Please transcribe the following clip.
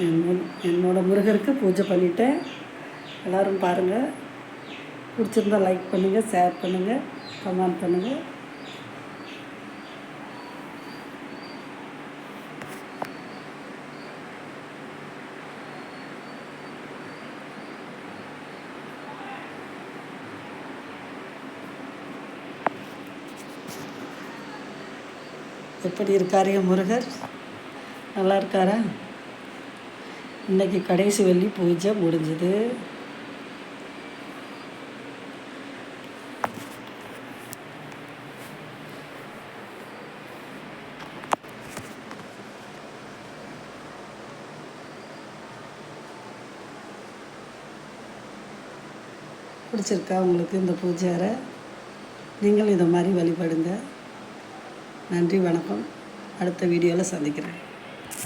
என்னோடய முருகருக்கு பூஜை பண்ணிவிட்டேன். எல்லோரும் பாருங்கள். பிடிச்சிருந்தா லைக் பண்ணுங்கள், ஷேர் பண்ணுங்கள், கமெண்ட் பண்ணுங்கள். எப்படி இருக்காரு முருகர்? நல்லா இருக்காரா? இன்றைக்கி கடைசி வெள்ளி பூஜை முடிஞ்சுது. பிடிச்சிருக்கா உங்களுக்கு இந்த பூஜை அறை? நீங்களும் இதை மாதிரி வழிபடுங்க. நன்றி, வணக்கம். அடுத்த வீடியோவில் சந்திக்கிறேன்.